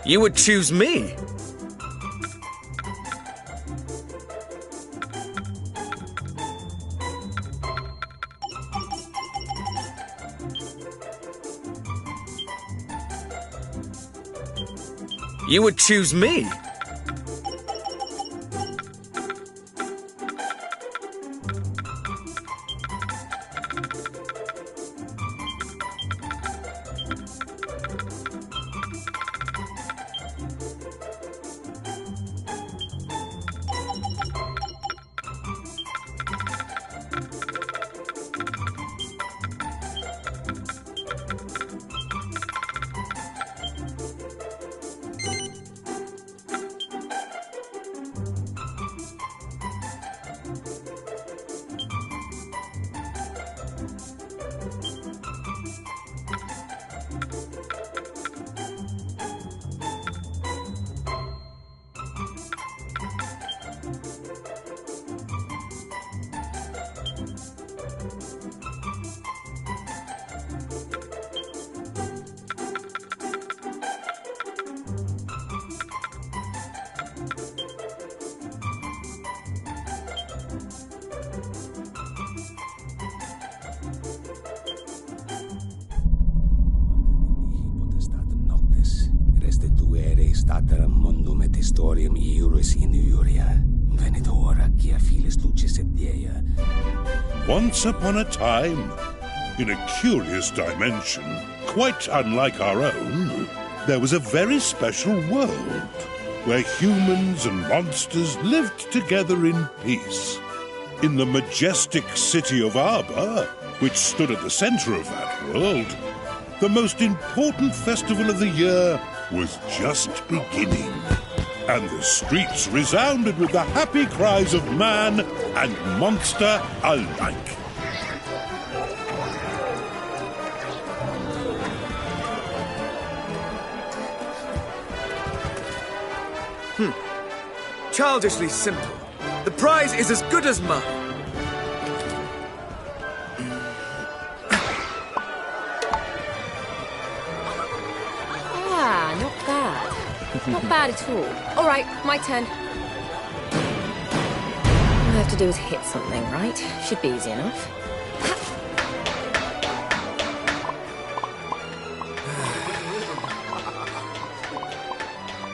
You would choose me? You would choose me? Stater mondum et historiam iuris in iuria. Venit hora quia filis Luceus et Dea. Once upon a time, in a curious dimension, quite unlike our own, there was a very special world where humans and monsters lived together in peace. In the majestic city of Arbor, which stood at the center of that world, the most important festival of the year was just beginning, and the streets resounded with the happy cries of man and monster alike. Childishly simple. The prize is as good as mine. Not bad at all. All right, my turn. All I have to do is hit something, right? Should be easy enough.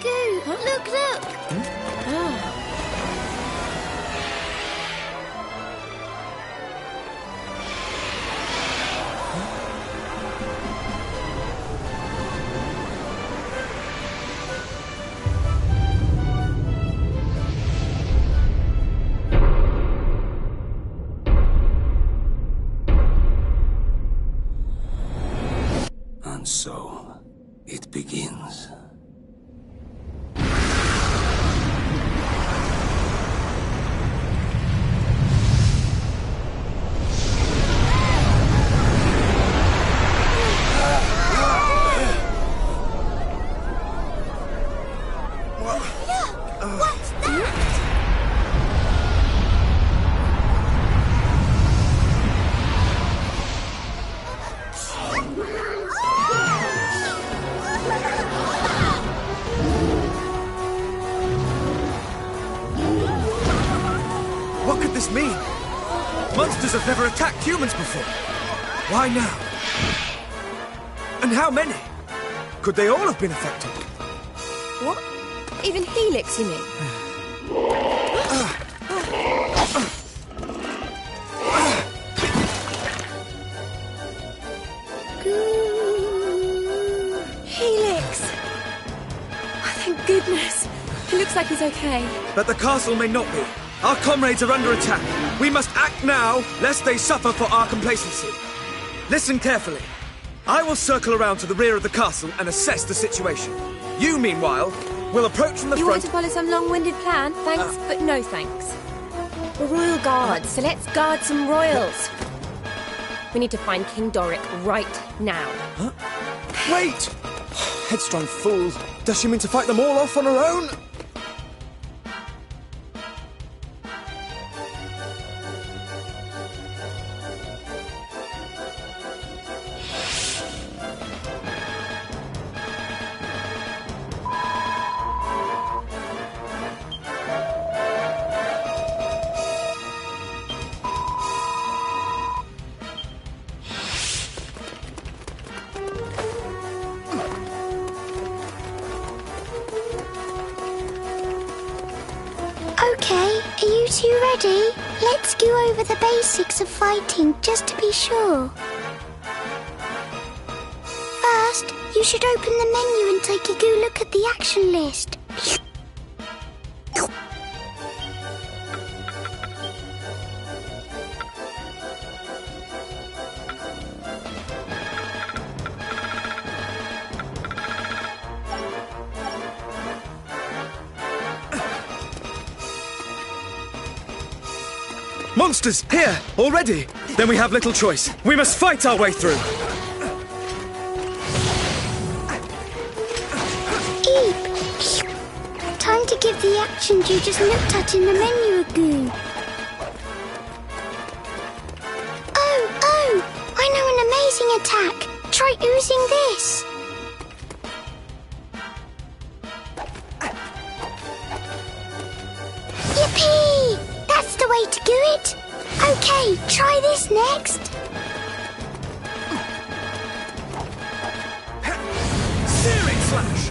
Goo! Look! Oh. And so, it begins. What's that? What could this mean? Monsters have never attacked humans before. Why now? And how many? Could they all have been affected? What? Even Helix, you mean? Helix! Oh, thank goodness. He looks like he's okay. But the castle may not be. Our comrades are under attack. We must act now, lest they suffer for our complacency. Listen carefully. I will circle around to the rear of the castle and assess the situation. You, meanwhile, will approach from the You front... want to follow some long-winded plan? Thanks, but no thanks. We're royal guards, so let's guard some royals. We need to find King Doric right now. Huh? Wait! Headstrong fool. Does she mean to fight them all off on her own? Okay, are you two ready? Let's go over the basics of fighting just to be sure. First, you should open the menu and take a good look at the action list. Monsters! Here! Already! Then we have little choice. We must fight our way through! Eep! Time to give the actions you just looked at in the menu a go. Oh! I know an amazing attack! Try using this! Yippee! That's the way to do it! Okay, try this next! Searing slash!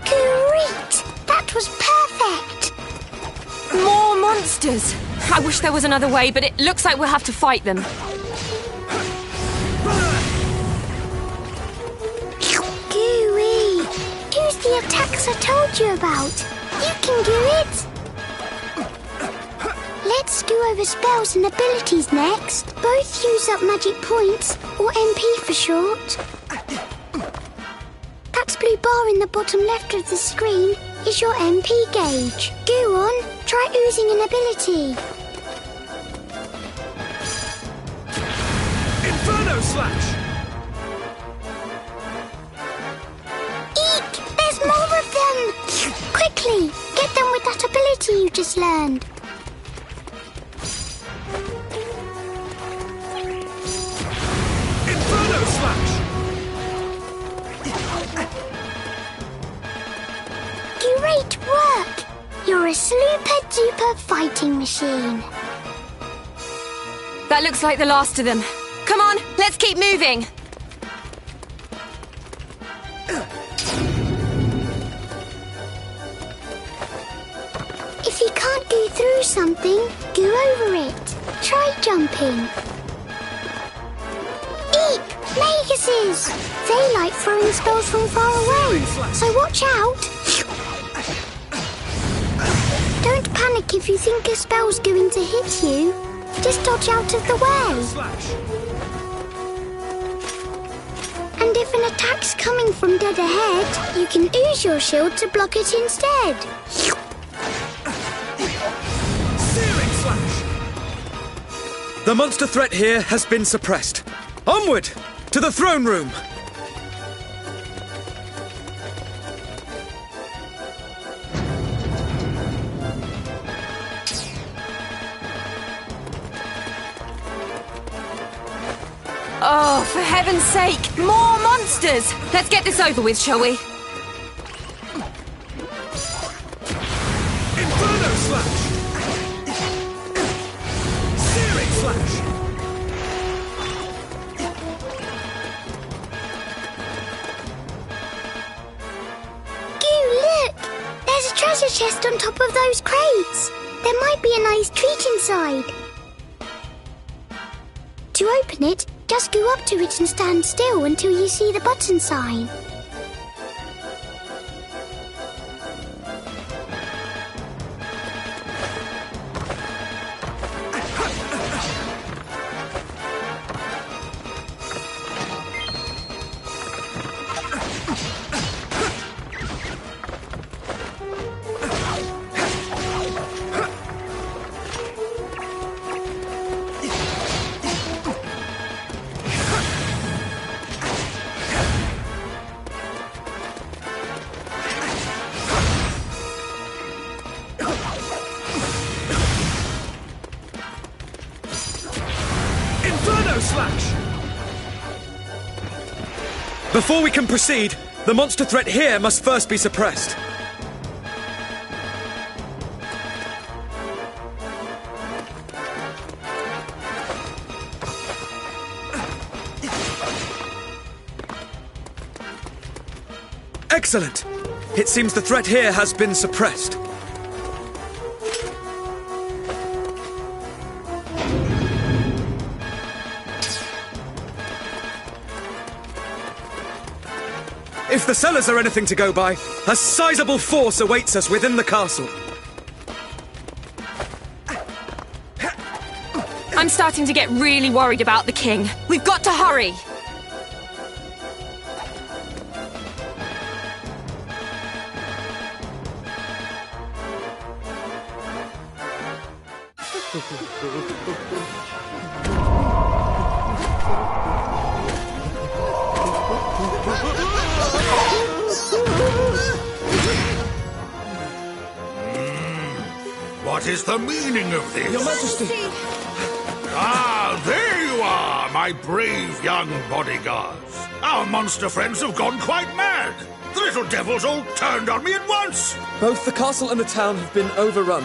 Great! That was perfect! More monsters! I wish there was another way, but it looks like we'll have to fight them. Gooey! Use the attacks I told you about! You can do it! Let's go over spells and abilities next. Both use up magic points, or MP for short. That blue bar in the bottom left of the screen is your MP gauge. Go on, try using an ability. Inferno slash! Eek! There's more of them! Quickly, get them with that ability you just learned. Inferno slash! Great work! You're a super-duper fighting machine. That looks like the last of them. Come on, let's keep moving! If you can't go through something, go over it. Try jumping. Eep! Maguses! They like throwing spells from far away, so watch out! Don't panic if you think a spell's going to hit you. Just dodge out of the way. Slash! And if an attack's coming from dead ahead, you can use your shield to block it instead. Searing slash! The monster threat here has been suppressed. Onward! To the throne room! Oh, for heaven's sake! More monsters! Let's get this over with, shall we? Inferno slash! Searing slash! Look! There's a treasure chest on top of those crates. There might be a nice treat inside. To open it, just go up to it and stand still until you see the button sign. Slash! Before we can proceed, the monster threat here must first be suppressed. Excellent! It seems the threat here has been suppressed. the cellars are anything to go by, a sizable force awaits us within the castle. I'm starting to get really worried about the king. We've got to hurry! What is the meaning of this? Your Majesty! Ah, there you are, my brave young bodyguards. Our monster friends have gone quite mad. The little devils all turned on me at once. Both the castle and the town have been overrun.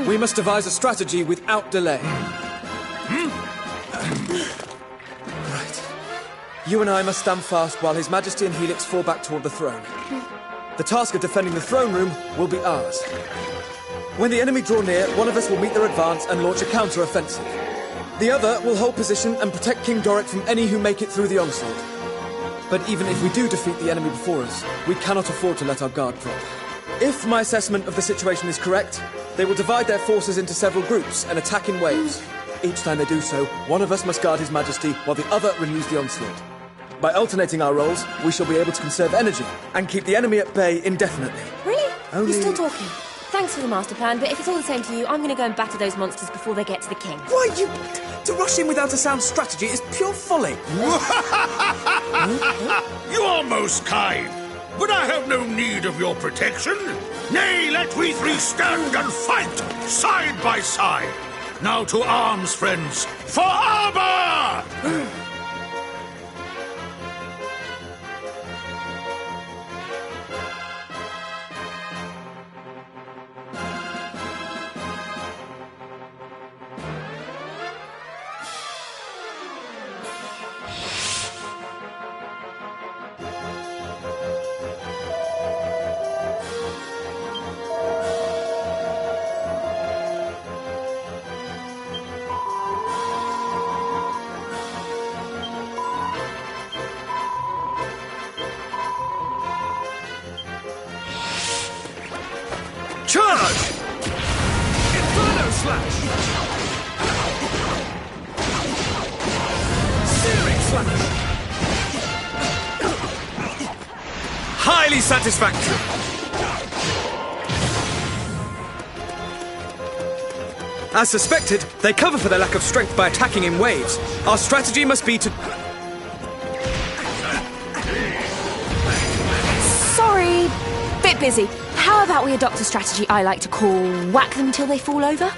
We must devise a strategy without delay. Right. You and I must stand fast while His Majesty and Helix fall back toward the throne. The task of defending the throne room will be ours. When the enemy draw near, one of us will meet their advance and launch a counter-offensive. The other will hold position and protect King Doric from any who make it through the onslaught. But even if we do defeat the enemy before us, we cannot afford to let our guard drop. If my assessment of the situation is correct, they will divide their forces into several groups and attack in waves. Each time they do so, one of us must guard His Majesty while the other renews the onslaught. By alternating our roles, we shall be able to conserve energy and keep the enemy at bay indefinitely. Really? Only- You're still talking? Thanks for the master plan, but if it's all the same to you, I'm going to go and batter those monsters before they get to the king. Why, you... To rush in without a sound strategy is pure folly. You are most kind, but I have no need of your protection. Nay, let we three stand and fight, side by side. Now to arms, friends, for armor! Charge! Inferno Slash! Searing Slash! Highly satisfactory! As suspected, they cover for their lack of strength by attacking in waves. Our strategy must be to... Sorry, bit busy. How about we adopt a strategy I like to call whack them till they fall over?